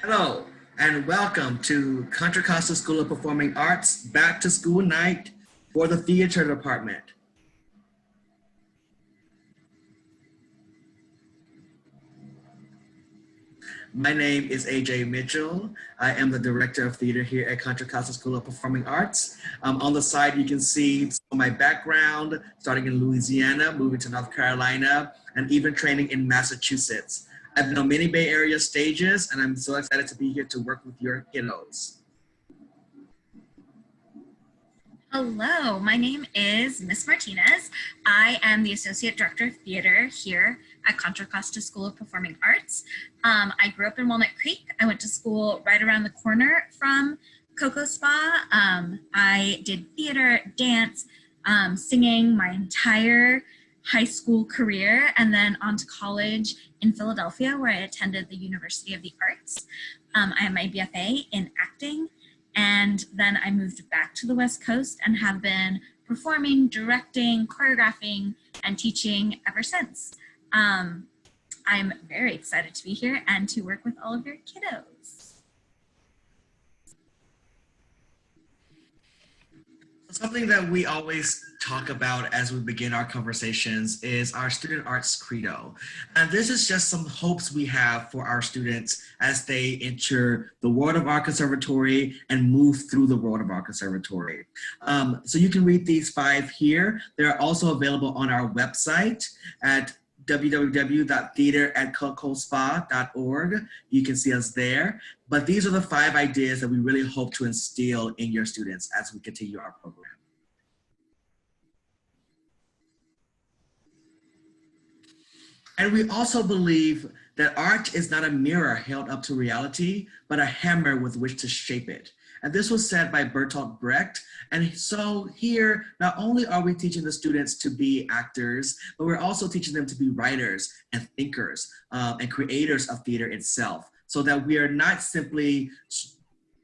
Hello, and welcome to Contra Costa School of Performing Arts Back to School Night for the Theater Department. My name is AJ Mitchell. I am the Director of Theater here at Contra Costa School of Performing Arts. On the side, you can see my background, starting in Louisiana, moving to North Carolina, and even training in Massachusetts. I've been on many Bay Area stages, and I'm so excited to be here to work with your kiddos. Hello, my name is Miss Martinez. I am the Associate Director of Theater here at Contra Costa School of Performing Arts. I grew up in Walnut Creek. I went to school right around the corner from Coco Spa. I did theater, dance, singing my entire high school career, and then on to college in Philadelphia, where I attended the University of the Arts. I have my BFA in acting. And then I moved back to the West Coast and have been performing, directing, choreographing, and teaching ever since. I'm very excited to be here and to work with all of your kiddos. Something that we always talk about as we begin our conversations is our student arts credo. And this is just some hopes we have for our students as they enter the world of our conservatory and move through the world of our conservatory. So you can read these 5 here. They're also available on our website at www.theater@cocospa.org. You can see us there. But these are the 5 ideas that we really hope to instill in your students as we continue our program. And we also believe that art is not a mirror held up to reality, but a hammer with which to shape it. And this was said by Bertolt Brecht. And so here, not only are we teaching the students to be actors, but we're also teaching them to be writers and thinkers and creators of theater itself, so that we are not simply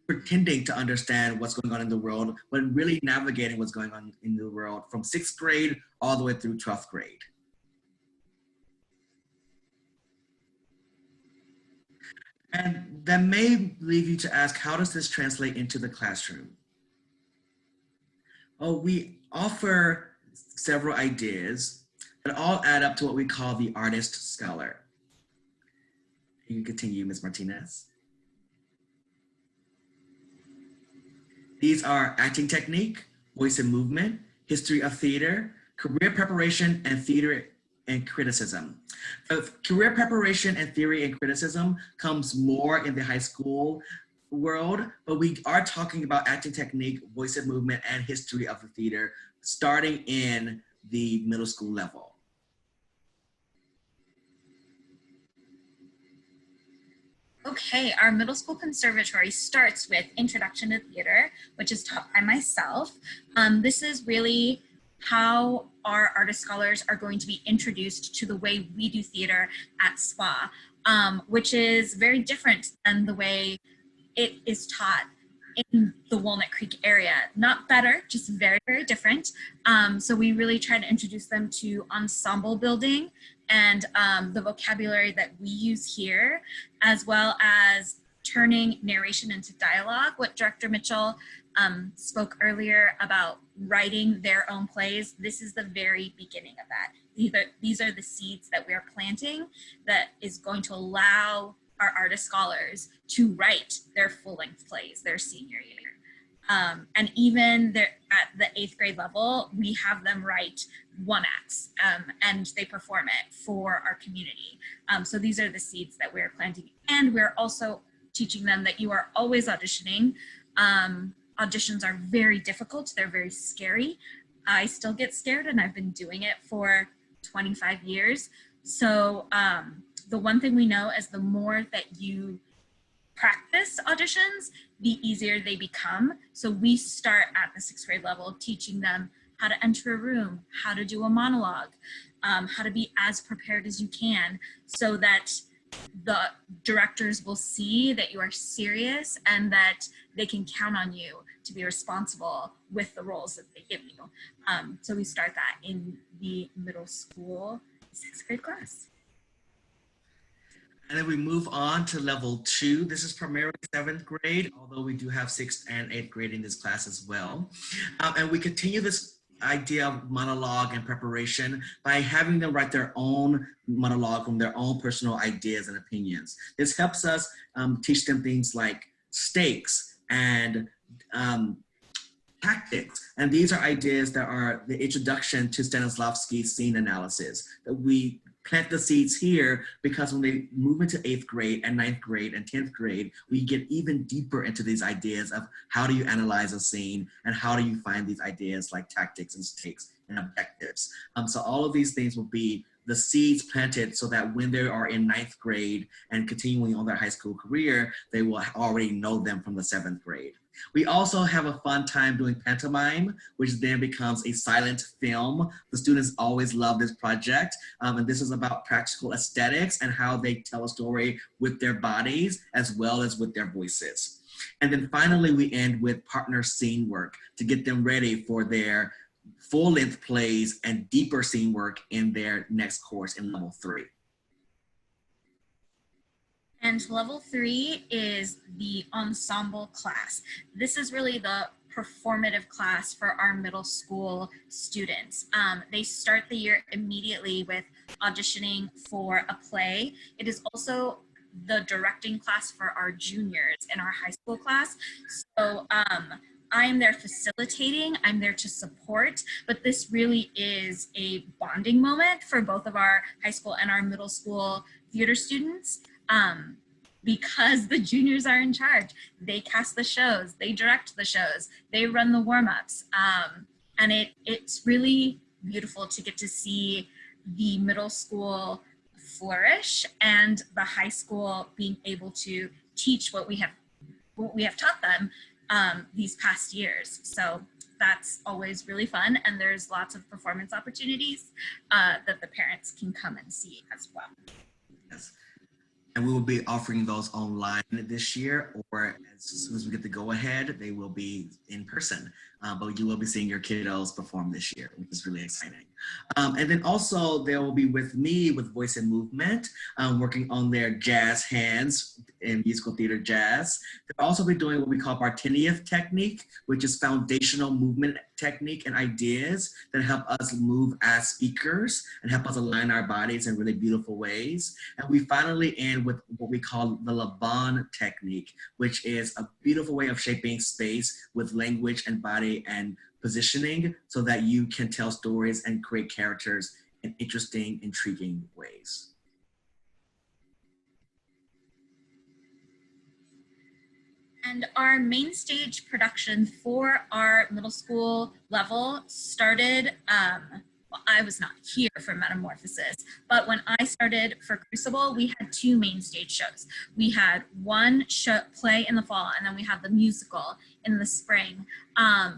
pretending to understand what's going on in the world, but really navigating what's going on in the world from 6th grade all the way through 12th grade. And that may leave you to ask, how does this translate into the classroom? Oh, we offer several ideas that all add up to what we call the artist scholar. You can continue, Ms. Martinez. These are acting technique, voice and movement, history of theater, career preparation, and theater and criticism. Career preparation and theory and criticism comes more in the high school world, but we are talking about acting technique, voice and movement, and history of the theater starting in the middle school level. Okay, our middle school conservatory starts with Introduction to Theater, which is taught by myself. This is really how our artist scholars are going to be introduced to the way we do theater at SPA, which is very different than the way it is taught in the Walnut Creek area. Not better, just very, very different. So we really try to introduce them to ensemble building and the vocabulary that we use here, as well as turning narration into dialogue. What Director Mitchell spoke earlier about writing their own plays, this is the very beginning of that. These are the seeds that we are planting that is going to allow our artist scholars to write their full-length plays their senior year. And even at the 8th grade level, we have them write 1-acts and they perform it for our community. So these are the seeds that we're planting. And we're also teaching them that you are always auditioning. Auditions are very difficult. They're very scary. I still get scared, and I've been doing it for 25 years. So the one thing we know is the more that you practice auditions, the easier they become. So we start at the 6th grade level, teaching them how to enter a room, how to do a monologue, how to be as prepared as you can, so that the directors will see that you are serious and that they can count on you to be responsible with the roles that they give you. So we start that in the middle school 6th grade class. And then we move on to level 2. This is primarily 7th grade, although we do have 6th and 8th grade in this class as well. And we continue this idea of monologue and preparation by having them write their own monologue from their own personal ideas and opinions. This helps us teach them things like stakes and tactics. And these are ideas that are the introduction to Stanislavski's scene analysis, that we plant the seeds here because when they move into 8th grade and 9th grade and 10th grade, we get even deeper into these ideas of how do you analyze a scene and how do you find these ideas like tactics and stakes and objectives. So all of these things will be the seeds planted so that when they are in 9th grade and continuing on their high school career, they will already know them from the 7th grade. We also have a fun time doing pantomime, which then becomes a silent film. The students always love this project. And this is about practical aesthetics and how they tell a story with their bodies as well as with their voices. And then finally, we end with partner scene work to get them ready for their full-length plays and deeper scene work in their next course in level 3. And level 3 is the ensemble class. This is really the performative class for our middle school students. They start the year immediately with auditioning for a play. It is also the directing class for our juniors in our high school class. So I am there facilitating, I'm there to support, but this really is a bonding moment for both of our high school and our middle school theater students. Because the juniors are in charge. They cast the shows, they direct the shows, they run the warm-ups. And it's really beautiful to get to see the middle school flourish and the high school being able to teach what we have taught them these past years. So that's always really fun. And there's lots of performance opportunities that the parents can come and see as well. Yes. And we will be offering those online this year, or as soon as we get the go ahead, they will be in person. But you will be seeing your kiddos perform this year, which is really exciting. And then also they will be with me with Voice and Movement, working on their jazz hands in musical theater jazz. They'll also be doing what we call Martinez technique, which is foundational movement technique and ideas that help us move as speakers and help us align our bodies in really beautiful ways. And we finally end with what we call the Laban technique, which is a beautiful way of shaping space with language and body and positioning so that you can tell stories and create characters in interesting, intriguing ways. And our main stage production for our middle school level started, well, I was not here for Metamorphosis, but when I started for Crucible, we had 2 main stage shows. We had one play in the fall, and then we had the musical in the spring.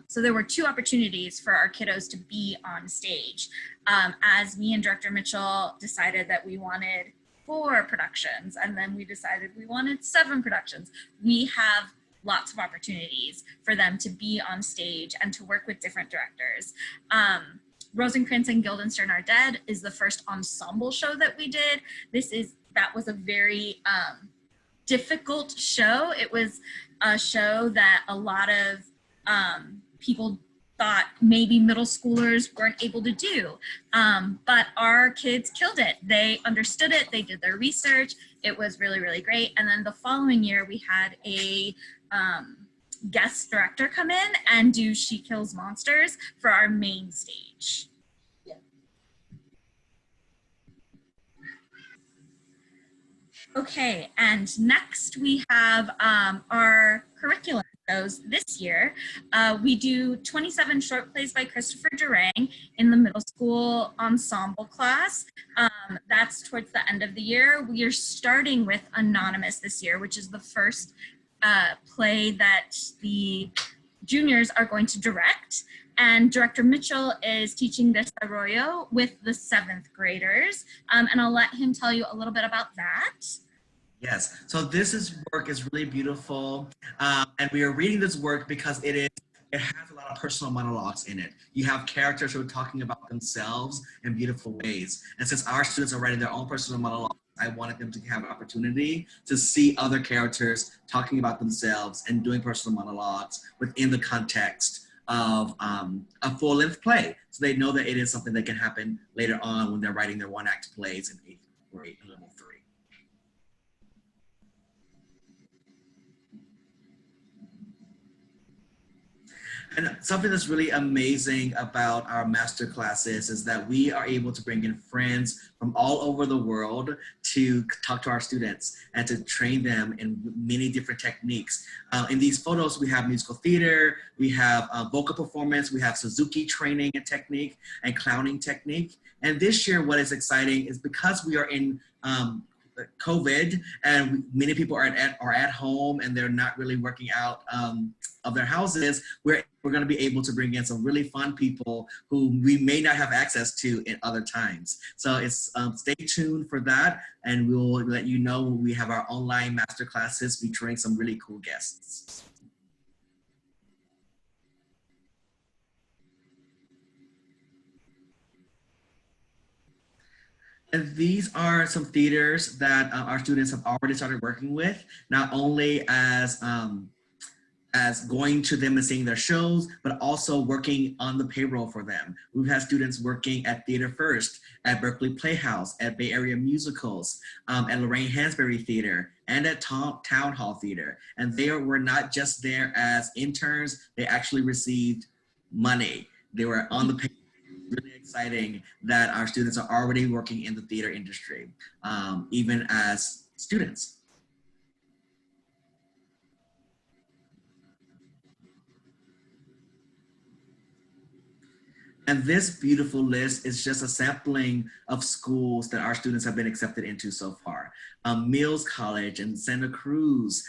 So there were 2 opportunities for our kiddos to be on stage. As me and Director Mitchell decided that we wanted 4 productions, and then we decided we wanted 7 productions. We have lots of opportunities for them to be on stage and to work with different directors. Rosencrantz and Guildenstern Are Dead is the first ensemble show that we did. That was a very difficult show. It was a show that a lot of people thought maybe middle schoolers weren't able to do. But our kids killed it. They understood it, they did their research. It was really, really great. And then the following year we had a guest director come in and do She Kills Monsters for our main stage. Yeah. Okay, and next we have our curriculum shows this year. We do 27 short plays by Christopher Durang in the middle school ensemble class. That's towards the end of the year. We are starting with Anonymous this year, which is the first play that the juniors are going to direct. And Director Mitchell is teaching Desarrollo with the 7th graders. And I'll let him tell you a little bit about that. Yes, so this work is really beautiful. And we are reading this work because it has a lot of personal monologues in it. You have characters who are talking about themselves in beautiful ways. And since our students are writing their own personal monologues, I wanted them to have an opportunity to see other characters talking about themselves and doing personal monologues within the context of a full-length play. So they know that it is something that can happen later on when they're writing their one-act plays in 8th grade and level 3. And something that's really amazing about our master classes is that we are able to bring in friends from all over the world to talk to our students and to train them in many different techniques. In these photos, we have musical theater, we have vocal performance, we have Suzuki training and technique, and clowning technique. And this year, what is exciting is because we are in COVID and many people are at home and they're not really working out of their houses, we're going to be able to bring in some really fun people who we may not have access to in other times. So it's stay tuned for that, and we'll let you know when we have our online master classes featuring some really cool guests. And these are some theaters that our students have already started working with, not only as going to them and seeing their shows, but also working on the payroll for them. We've had students working at Theater First, at Berkeley Playhouse, at Bay Area Musicals, at Lorraine Hansberry Theater, and at Town Hall Theater. And they were not just there as interns, they actually received money. They were on the payroll. Really exciting that our students are already working in the theater industry, even as students. And this beautiful list is just a sampling of schools that our students have been accepted into so far. Mills College in Santa Cruz.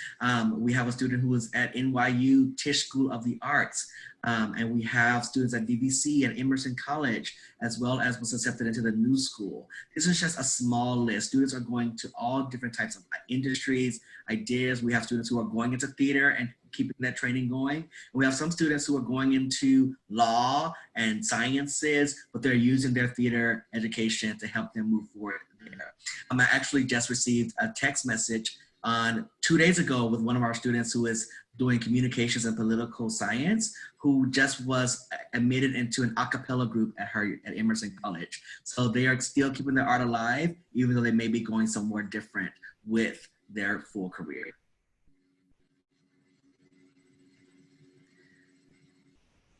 We have a student who is at NYU Tisch School of the Arts. And we have students at DVC and Emerson College, as well as was accepted into the New School. This is just a small list. Students are going to all different types of industries, ideas. We have students who are going into theater and keeping that training going. And we have some students who are going into law and sciences, but they're using their theater education to help them move forward there. I actually just received a text message on 2 days ago with one of our students who is doing communications and political science, who just was admitted into an a cappella group at Emerson College. So they are still keeping their art alive, even though they may be going somewhere different with their full career.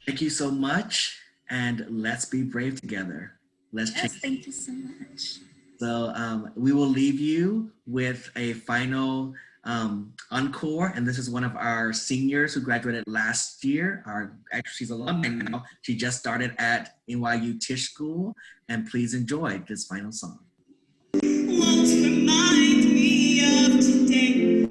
Thank you so much, and let's be brave together. Let's yes, thank you so much. So we will leave you with a final encore, and this is one of our seniors who graduated last year. Actually, she's alumni now. She just started at NYU Tisch School, and please enjoy this final song. Won't remind me of today.